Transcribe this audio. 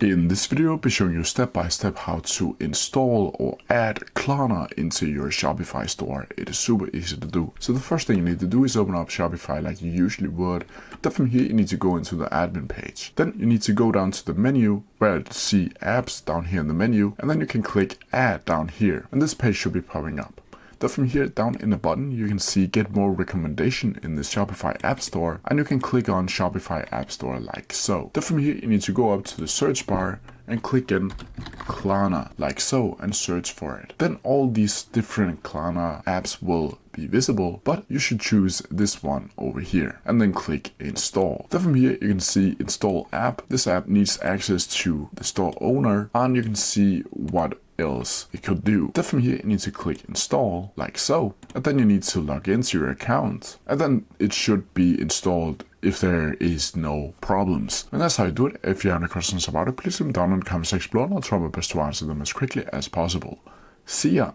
In this video, I'll be showing you step by step how to install or add Klarna into your Shopify store. It is super easy to do. So the first thing you need to do is open up Shopify like you usually would. Then from here, you need to go into the admin page. Then you need to go down to the menu where you see apps down here in the menu, and then you can click add down here, and this page should be popping up. Then from here down in the button, you can see get more recommendation in the Shopify App Store, and you can click on Shopify App Store like so. Then from here, you need to go up to the search bar and click in Klarna like so and search for it. Then all these different Klarna apps will be visible, but you should choose this one over here and then click install. Then from here, you can see install app. This app needs access to the store owner, and you can see what else it could do. Then from here, you need to click install like so, and then you need to log into your account, and then it should be installed if there is no problems. And that's how you do it. If you have any questions about it, please leave them down in the comment section below, and I'll try my best to answer them as quickly as possible. See ya!